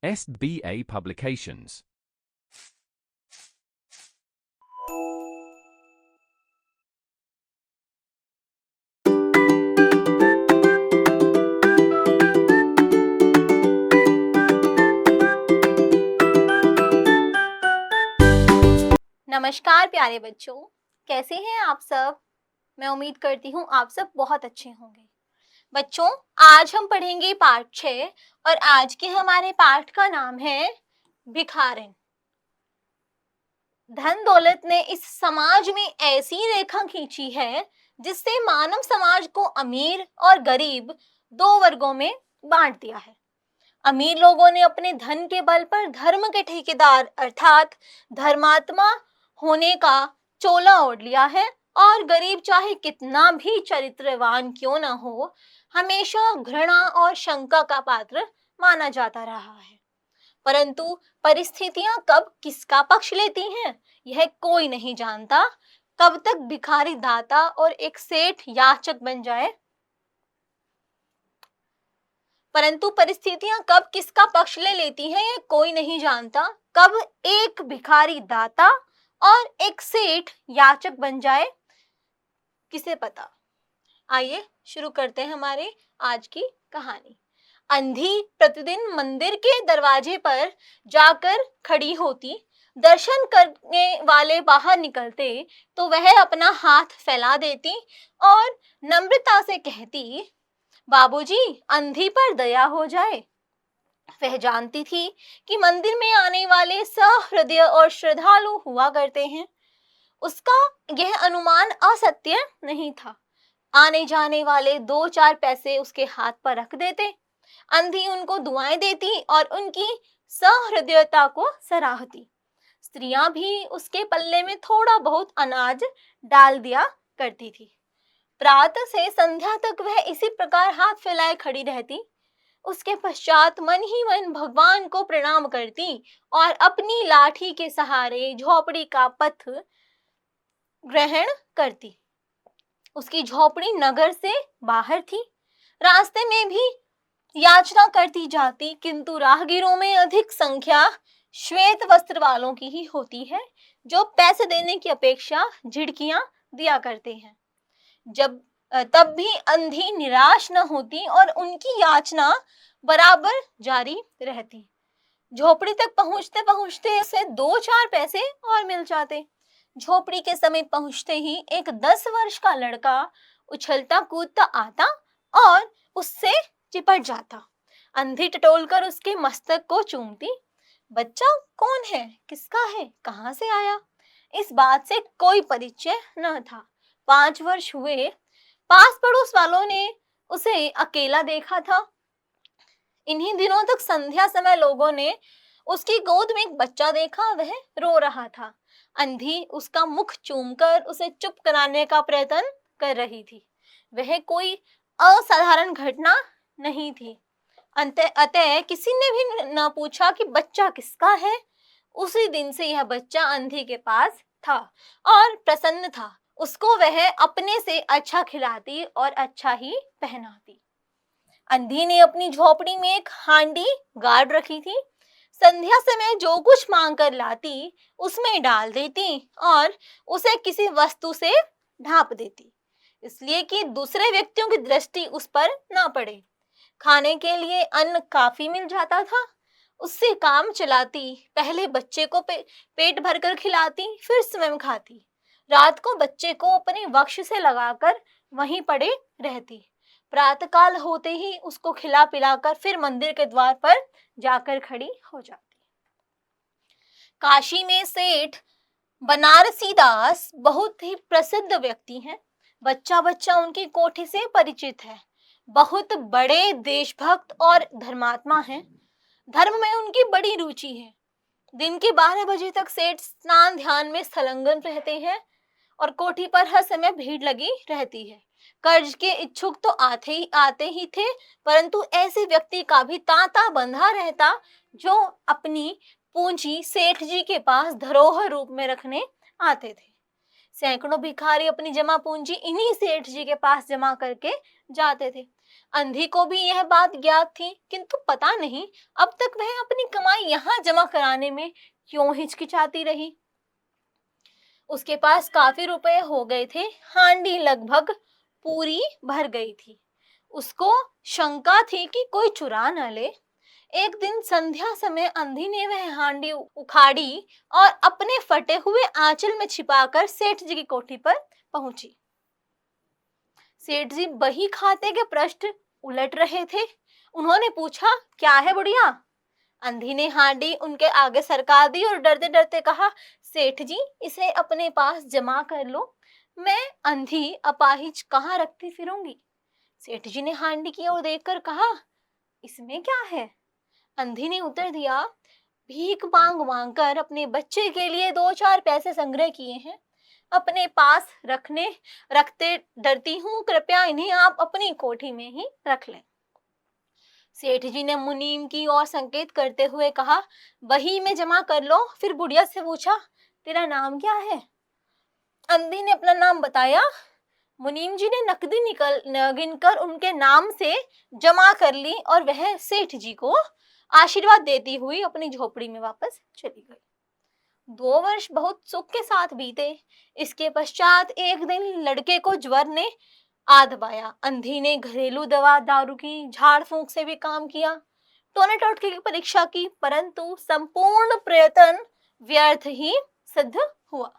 SBA Publications. नमस्कार प्यारे बच्चों, कैसे हैं आप सब। मैं उम्मीद करती हूँ आप सब बहुत अच्छे होंगे। बच्चों, आज हम पढ़ेंगे पाठ 6 और आज के हमारे पाठ का नाम है भिखारिन। धन दौलत ने इस समाज में ऐसी रेखा खींची है जिससे मानव समाज को अमीर और गरीब दो वर्गों में बांट दिया है। अमीर लोगों ने अपने धन के बल पर धर्म के ठेकेदार अर्थात धर्मात्मा होने का चोला ओढ़ लिया है और गरीब चाहे कितना भी चरित्रवान क्यों न हो, हमेशा घृणा और शंका का पात्र माना जाता रहा है। परंतु परिस्थितियां कब किसका पक्ष लेती हैं, यह कोई नहीं जानता। कब तक भिखारी दाता और एक सेठ याचक बन जाए। परंतु परिस्थितियां कब किसका पक्ष ले लेती हैं, यह कोई नहीं जानता। कब एक भिखारी दाता और एक सेठ याचक बन जाए, किसे पता। आइए शुरू करते हैं हमारे आज की कहानी। अंधी प्रतिदिन मंदिर के दरवाजे पर जाकर खड़ी होती। दर्शन करने वाले बाहर निकलते तो वह अपना हाथ फैला देती और नम्रता से कहती, बाबूजी, अंधी पर दया हो जाए। वह जानती थी कि मंदिर में आने वाले सहृदय और श्रद्धालु हुआ करते हैं। उसका यह अनुमान असत्य नहीं था। आने जाने वाले 2-4 पैसे उसके हाथ पर रख देते। अंधी उनको दुआएं देती और उनकी सहृदयता को सराहती। स्त्रियां भी उसके पल्ले में थोड़ा बहुत अनाज डाल दिया करती थी। प्रातः से संध्या तक वह इसी प्रकार हाथ फैलाए खड़ी रहती। उसके पश्चात मन ही मन भगवान को प्रणाम करती और अपनी लाठी के सहारे झोपड़ी का पथ ग्रहण करती। उसकी झोपड़ी नगर से बाहर थी। रास्ते में भी याचना करती जाती, किंतु राहगीरों में अधिक संख्या श्वेत वस्त्र वालों की ही होती है, जो पैसे देने की अपेक्षा झिड़कियां दिया करते हैं। तब भी अंधी निराश न होती और उनकी याचना बराबर जारी रहती। झोपड़ी तक पहुंचते पहुंचते उसे 2-4 पैसे और मिल जाते। झोपड़ी के समीप पहुंचते ही एक 10 वर्ष का लड़का उछलता कूदता आता और उससे चिपट जाता। अंधी टटोलकर उसके मस्तक को चूमती। बच्चा कौन है, किसका है, कहाँ से आया, इस बात से कोई परिचय न था। 5 वर्ष हुए। पास पड़ोस वालों ने उसे अकेला देखा था। इन्हीं दिनों तक संध्या समय लोगों ने उसकी गोद में एक बच्चा देखा, वह रो रहा था। अंधी उसका मुख चूमकर उसे चुप कराने का प्रयत्न कर रही थी। वह कोई असाधारण घटना नहीं थी। अतः किसी ने भी न पूछा कि बच्चा किसका है। उसी दिन से यह बच्चा अंधी के पास था और प्रसन्न था। उसको वह अपने से अच्छा खिलाती और अच्छा ही पहनाती। अंधी ने अपनी झोपड़ी में एक हांडी गाड़ रखी थी। संध्या समय जो कुछ मांग कर लाती उसमें डाल देती और उसे किसी वस्तु से ढांप देती, इसलिए कि दूसरे व्यक्तियों की दृष्टि उस पर ना पड़े। खाने के लिए अन्न काफी मिल जाता था। उससे काम चलाती। पहले बच्चे को पेट भरकर खिलाती, फिर स्वयं खाती। रात को बच्चे को अपने वक्ष से लगाकर वहीं पड़े रहती। प्रातःकाल होते ही उसको खिला पिलाकर फिर मंदिर के द्वार पर जाकर खड़ी हो जाती। काशी में सेठ बनारसी दास बहुत ही प्रसिद्ध व्यक्ति हैं। बच्चा बच्चा उनकी कोठी से परिचित है। बहुत बड़े देशभक्त और धर्मात्मा हैं। धर्म में उनकी बड़ी रुचि है। दिन के 12 बजे तक सेठ स्नान ध्यान में संलग्न रहते हैं और कोठी पर हर समय भीड़ लगी रहती है। कर्ज के इच्छुक तो आते ही थे, परंतु ऐसे व्यक्ति का भी तांता बंधा रहता जो अपनी पूंजी सेठ जी के पास धरोहर रूप में रखने आते थे। सैकड़ों भिखारी अपनी जमा पूंजी इन्हीं सेठ जी के पास जमा करके जाते थे। अंधी को भी यह बात ज्ञात थी, किंतु पता नहीं अब तक वह अपनी कमाई यहाँ जमा कराने में क्यों हिचकिचाती रही। उसके पास काफी रुपए हो गए थे, हांडी लगभग पूरी भर गई थी। उसको शंका थी कि कोई चुरा न ले। एक दिन संध्या समय अंधी ने वह हांडी उखाड़ी और अपने फटे हुए आंचल में छिपाकर सेठ जी की कोठी पर पहुंची। सेठ जी बही खाते के पृष्ठ उलट रहे थे। उन्होंने पूछा, क्या है बुढ़िया? अंधी ने हांडी उनके आगे सरका दी और डरते डरते कहा, सेठ जी इसे अपने पास जमा कर लो, मैं अंधी अपाहिज कहाँ रखती फिरूंगी। सेठ जी ने हांडी की ओर देखकर कहा, इसमें क्या है? अंधी ने उत्तर दिया, भीख मांग मांग कर अपने बच्चे के लिए 2-4 पैसे संग्रह किए हैं, अपने पास रखते डरती हूँ, कृपया इन्हें आप अपनी कोठी में ही रख लें। सेठ जी ने मुनीम की ओर संकेत करते हुए कहा, बही में जमा कर लो। फिर बुढ़िया से पूछा, तेरा नाम क्या है? अंधी ने अपना नाम बताया। मुनीम जी ने नकदी गिनकर उनके नाम से जमा कर ली और वह सेठ जी को आशीर्वाद देती हुई अपनी झोपड़ी में वापस चली गई। 2 वर्ष बहुत सुख के साथ बीते। इसके पश्चात एक दिन लड़के को ज्वर ने आ दबाया। अंधी ने घरेलू दवा दारू की झाड़ फूंक से भी काम किया, टोने टोटके की परीक्षा की, परंतु संपूर्ण प्रयत्न व्यर्थ ही सिद्ध हुआ।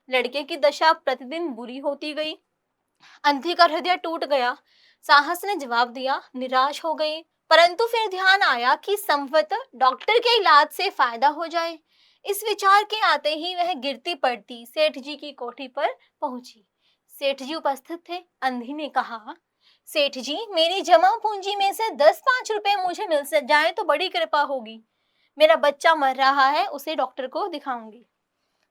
लड़के की दशा प्रतिदिन बुरी होती गई। अंधी का हृदय टूट गया। साहस ने जवाब दिया, निराश हो गई, परंतु फिर ध्यान आया कि संभवतः डॉक्टर के इलाज से फायदा हो जाए। इस विचार के आते ही वह गिरती पड़ती सेठ जी की कोठी पर पहुंची। सेठ जी उपस्थित थे। अंधी ने कहा, सेठ जी मेरी जमा पूंजी में से 10-5 रुपए मुझे मिल जाए तो बड़ी कृपा होगी। मेरा बच्चा मर रहा है, उसे डॉक्टर को दिखाऊंगी।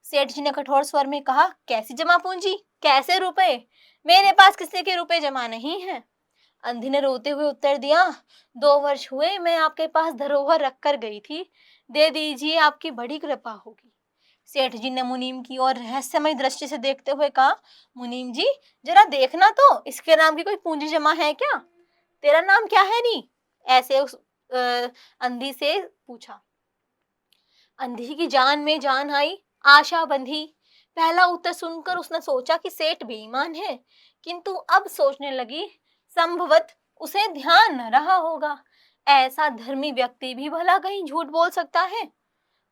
सेठ जी ने कठोर स्वर में कहा, कैसी जमा पूंजी, कैसे रुपए? मेरे पास किसी के रुपए जमा नहीं है। अंधी ने रोते हुए उत्तर दिया, 2 वर्ष हुए मैं आपके पास धरोहर रख कर गई थी, दे दीजिए, आपकी बड़ी कृपा होगी। सेठ जी ने मुनीम की ओर रहस्यमय दृष्टि से देखते हुए कहा, मुनीम जी जरा देखना तो, इसके नाम की कोई पूंजी जमा है क्या? तेरा नाम क्या है नी? ऐसे उस अंधी से पूछा। अंधी की जान में जान आई, आशा बंधी। पहला उत्तर सुनकर उसने सोचा कि सेठ बेईमान है, किंतु अब सोचने लगी संभवत उसे ध्यान न रहा होगा। ऐसा धर्मी व्यक्ति भी भला कहीं झूठ बोल सकता है।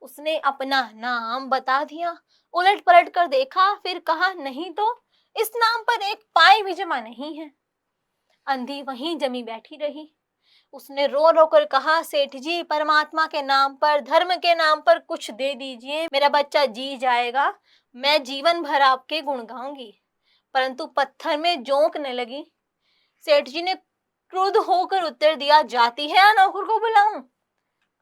उसने अपना नाम बता दिया। उलट पलट कर देखा, फिर कहा, नहीं तो इस नाम पर एक पाई भी जमा नहीं है। अंधी वहीं जमी बैठी रही। उसने रो रो कर कहा, सेठ जी परमात्मा के नाम पर, धर्म के नाम पर कुछ दे दीजिए, मेरा बच्चा जी जाएगा, मैं जीवन भर आपके गुण गाऊंगी। परंतु पत्थर में जोंक न लगी। सेठ जी ने क्रुद्ध होकर उत्तर दिया, जाती है या नौकर को बुलाऊं?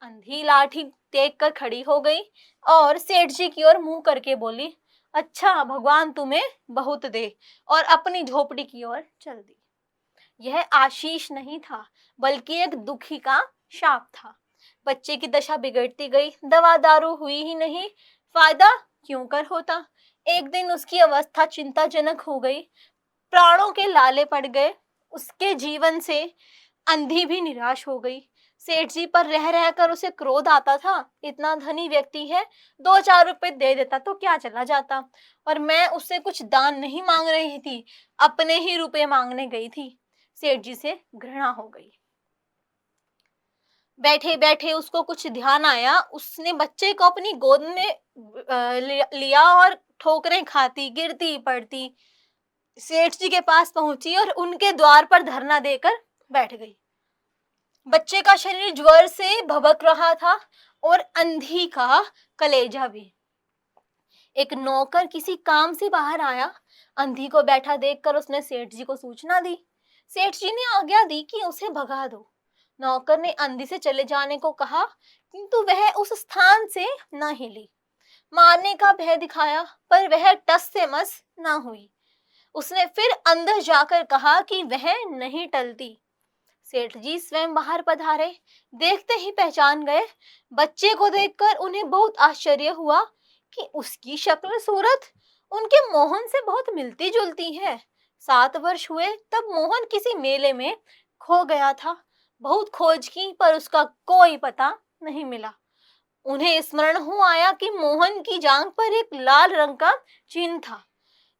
अंधी लाठी टेक कर खड़ी हो गई और सेठ जी की ओर मुंह करके बोली, अच्छा भगवान तुम्हें बहुत दे, और अपनी झोपड़ी की ओर चल दी। यह आशीष नहीं था, बल्कि एक दुखी का शाप था। बच्चे की दशा बिगड़ती गई, दवा दारू हुई ही नहीं, फायदा क्यों कर होता। एक दिन उसकी अवस्था चिंताजनक हो गई, प्राणों के लाले पड़ गए। उसके जीवन से अंधी भी निराश हो गई। सेठ जी पर रह रहकर उसे क्रोध आता था, इतना धनी व्यक्ति है, 2-4 रुपए दे देता तो क्या चला जाता, और मैं उससे कुछ दान नहीं मांग रही थी, अपने ही रुपए मांगने गई थी। सेठ जी से घृणा हो गई। बैठे बैठे उसको कुछ ध्यान आया। उसने बच्चे को अपनी गोद में लिया और ठोकरें खाती गिरती पड़ती सेठ जी के पास पहुंची और उनके द्वार पर धरना देकर बैठ गई। बच्चे का शरीर ज्वर से भभक रहा था और अंधी का कलेजा भी। एक नौकर किसी काम से बाहर आया। अंधी को बैठा देखकर उसने सेठ जी को सूचना दी। सेठ जी ने आज्ञा दी कि उसे भगा दो। नौकर ने अंधी से चले जाने को कहा, किंतु वह उस स्थान से न हिली। मारने का भय दिखाया, पर वह टस से मस न हुई। उसने फिर अंदर जाकर कहा कि वह नहीं टलती। सेठ जी स्वयं बाहर पधारे, देखते ही पहचान गए। बच्चे को देखकर उन्हें बहुत आश्चर्य हुआ कि उसकी शक्ल सूरत उनके मोहन से बहुत मिलती जुलती है। 7 वर्ष हुए तब मोहन किसी मेले में खो गया था। बहुत खोज की पर उसका कोई पता नहीं मिला। उन्हें स्मरण हो आया कि मोहन की जांघ पर एक लाल रंग का चिन्ह था।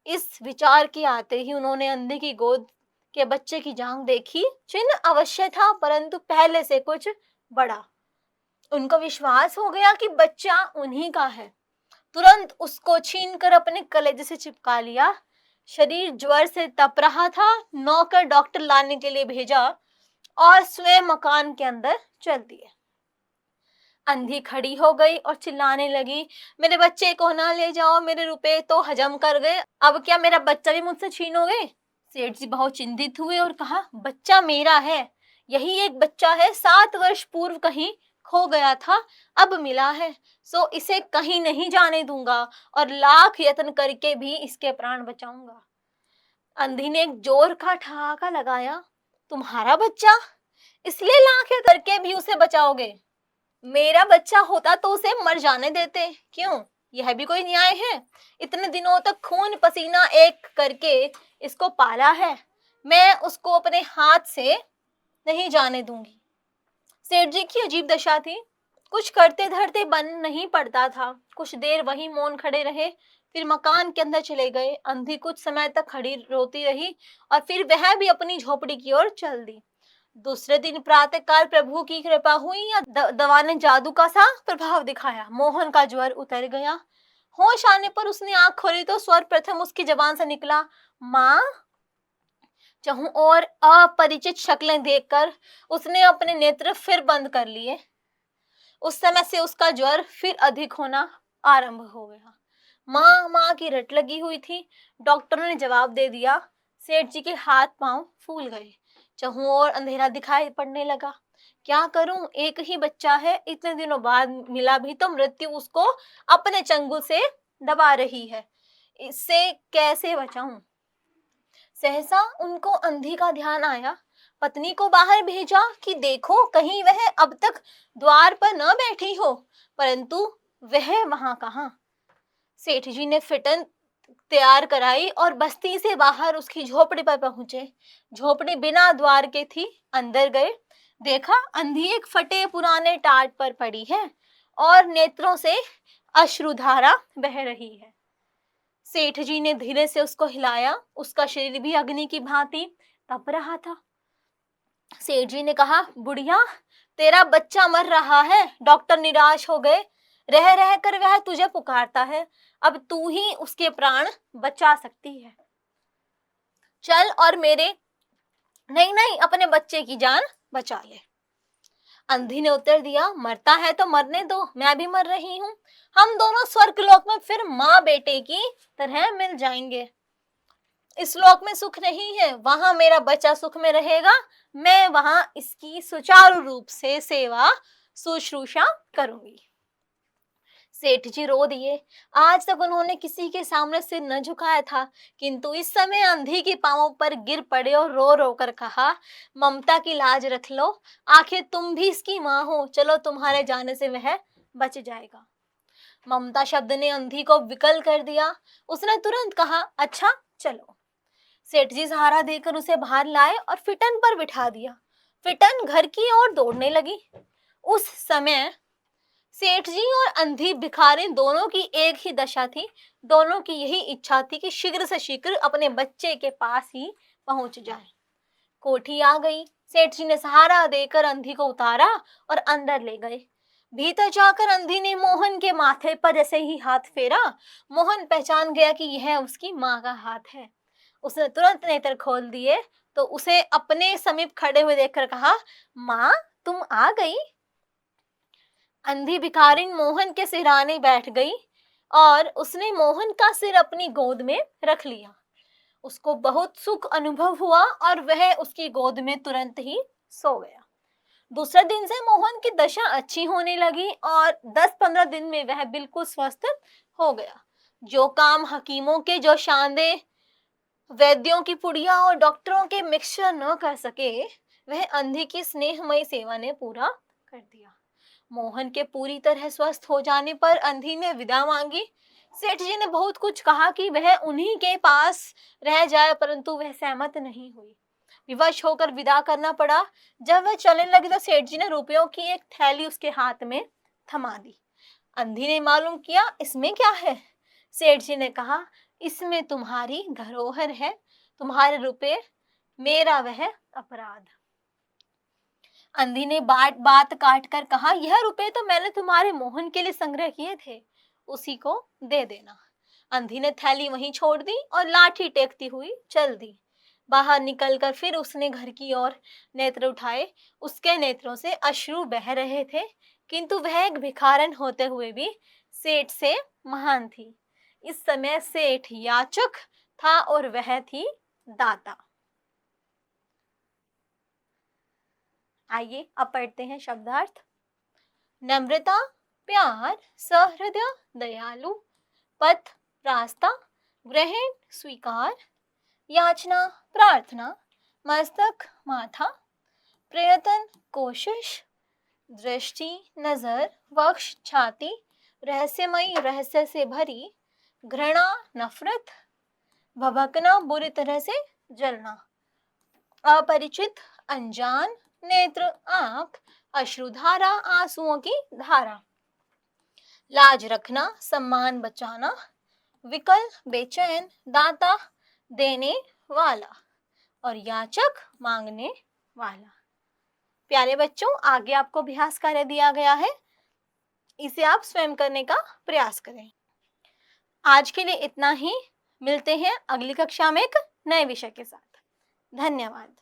इस विचार के आते ही उन्होंने अंधे की गोद के बच्चे की जांघ देखी। चिन्ह अवश्य था परंतु पहले से कुछ बड़ा। उनको विश्वास हो गया कि बच्चा उन्हीं का है। तुरंत उसको छीनकर अपने कलेजे से चिपका लिया। शरीर ज्वर से तप रहा था। नौकर डॉक्टर लाने के लिए भेजा और स्वयं मकान के अंदर चल दिए। अंधी खड़ी हो गई और चिल्लाने लगी, मेरे बच्चे को ना ले जाओ, मेरे रुपए तो हजम कर गए, अब क्या मेरा बच्चा भी मुझसे छीनोगे? सेठ जी बहुत चिंतित हुए और कहा, बच्चा मेरा है, यही एक बच्चा है, 7 वर्ष पूर्व कहीं खो गया था, अब मिला है, सो इसे कहीं नहीं जाने दूंगा और लाख यत्न करके भी इसके प्राण बचाऊंगा। अंधी ने एक जोर का ठहाका लगाया, तुम्हारा बच्चा, इसलिए लाख यत्न करके भी उसे बचाओगे? मेरा बच्चा होता तो उसे मर जाने देते, क्यों? यह भी कोई न्याय है? इतने दिनों तक खून पसीना एक करके इसको पाला है, मैं उसको अपने हाथ से नहीं जाने दूंगी। सेठ जी की अजीब दशा थी, कुछ करते धरते बन नहीं पड़ता था। कुछ देर वहीं मौन खड़े रहे, फिर मकान के अंदर चले गए। अंधी कुछ समय तक खड़ी रोती रही और फिर वह भी अपनी झोपड़ी की ओर चल दी। दूसरे दिन प्रातःकाल प्रभु की कृपा हुई या दवा ने जादू का सा प्रभाव दिखाया। मोहन का ज्वर उतर गया। होश आने पर उसने आंख खोली तो सर्वप्रथम उसकी जबान से निकला, माँ। चहु और अपरिचित शक्लें देखकर उसने अपने नेत्र फिर बंद कर लिए। उस समय से उसका ज्वर फिर अधिक होना आरंभ हो गया। माँ माँ की रट लगी हुई थी। डॉक्टरों ने जवाब दे दिया। सेठ जी के हाथ पांव फूल गए। चहु और अंधेरा दिखाई पड़ने लगा। क्या करूं, एक ही बच्चा है, इतने दिनों बाद मिला भी तो मृत्यु उसको अपने चंगुल से दबा रही है, इससे कैसे बचाऊं? सहसा उनको अंधी का ध्यान आया। पत्नी को बाहर भेजा कि देखो कहीं वह अब तक द्वार पर न बैठी हो, परंतु वह वहां कहाँ। सेठ जी ने फिटन तैयार कराई और बस्ती से बाहर उसकी झोपड़ी पर पहुंचे। झोपड़ी बिना द्वार के थी। अंदर गए, देखा अंधी एक फटे पुराने टाट पर पड़ी है और नेत्रों से अश्रुधारा बह रही है। सेठ जी ने धीरे से उसको हिलाया। उसका शरीर भी अग्नि की भांति तप रहा था। सेठ जी ने कहा, बुढ़िया, तेरा बच्चा मर रहा है, डॉक्टर निराश हो गए, रह रह कर वह तुझे पुकारता है, अब तू ही उसके प्राण बचा सकती है। चल और मेरे नहीं नहीं अपने बच्चे की जान बचा ले। अंधी ने उत्तर दिया, मरता है तो मरने दो, मैं भी मर रही हूँ, हम दोनों स्वर्गलोक में फिर माँ बेटे की तरह मिल जाएंगे। इस लोक में सुख नहीं है, वहां मेरा बच्चा सुख में रहेगा, मैं वहां इसकी सुचारू रूप से सेवा शुश्रूषा करूंगी। सेठ जी रो दिए। आज तक उन्होंने किसी के सामने सिर न झुकाया था, किंतु इस समय अंधी के पांवों पर गिर पड़े और रो रो कर कहा, ममता की लाज रख लो, आखिर तुम भी इसकी माँ हो, चलो तुम्हारे जाने से वह बच जाएगा। ममता शब्द ने अंधी को विकल कर दिया। उसने तुरंत कहा, अच्छा चलो। सेठ जी सहारा देकर उसे बाहर लाए और फिटन पर बिठा दिया। फिटन घर की ओर दौड़ने लगी। उस समय सेठ जी और अंधी भिखारी दोनों की एक ही दशा थी। दोनों की यही इच्छा थी कि शीघ्र से शीघ्र अपने बच्चे के पास ही पहुंच जाए। कोठी आ गई। सेठ जी ने सहारा देकर अंधी को उतारा और अंदर ले गए। भीतर जाकर अंधी ने मोहन के माथे पर जैसे ही हाथ फेरा, मोहन पहचान गया कि यह उसकी माँ का हाथ है। उसने तुरंत नेत्र खोल दिए तो उसे अपने समीप खड़े हुए देखकर कहा, माँ तुम आ गई। अंधी भिखारिन मोहन के सिरहाने बैठ गई और उसने मोहन का सिर अपनी गोद में रख लिया। उसको बहुत सुख अनुभव हुआ और वह उसकी गोद में तुरंत ही सो गया। दूसरे दिन से मोहन की दशा अच्छी होने लगी और 10-15 दिन में वह बिल्कुल स्वस्थ हो गया। जो काम हकीमों के जो शांदे, वैद्यों की पुड़िया और डॉक्टरों के मिक्सचर न कर सके, वह अंधी की स्नेहमयी सेवा ने पूरा कर दिया। मोहन के पूरी तरह स्वस्थ हो जाने पर अंधी ने विदा मांगी। सेठ जी ने बहुत कुछ कहा कि वह उन्हीं के पास रह जाए, परंतु वह सहमत नहीं हुई। विवश होकर विदा करना पड़ा। जब वह चलने लगी तो सेठ जी ने रुपयों की एक थैली उसके हाथ में थमा दी। अंधी ने मालूम किया, इसमें क्या है? सेठ जी ने कहा, इसमें तुम्हारी धरोहर है, तुम्हारे रुपए, मेरा वह अपराध। अंधी ने बात बात काट कर कहा, यह रुपए तो मैंने तुम्हारे मोहन के लिए संग्रह किए थे, उसी को दे देना। अंधी ने थैली वहीं छोड़ दी और लाठी टेकती हुई चल दी। बाहर निकलकर फिर उसने घर की ओर नेत्र उठाए। उसके नेत्रों से अश्रु बह रहे थे, किंतु वह एक भिखारन होते हुए भी सेठ से महान थी। इस समय सेठ याचक था और वह थी दाता। आइए अब पढ़ते हैं शब्दार्थ। नम्रता, प्यार, सहृदय, दयालु, पथ, रास्ता, ग्रहण, स्वीकार, याचना, प्रार्थना, मस्तक, माथा, प्रयत्न, कोशिश, दृष्टि, नजर, वक्ष, छाती, रहस्यमयी, रहस्य से भरी, घृणा, नफरत, भभकना, बुरी तरह से जलना, अपरिचित, अनजान, नेत्र, आंख, अश्रुधारा, आंसुओं की धारा, लाज रखना, सम्मान बचाना, विकल, बेचैन, दाता, देने वाला, और याचक, मांगने वाला। प्यारे बच्चों, आगे आपको अभ्यास कार्य दिया गया है, इसे आप स्वयं करने का प्रयास करें। आज के लिए इतना ही। मिलते हैं अगली कक्षा में एक नए विषय के साथ। धन्यवाद।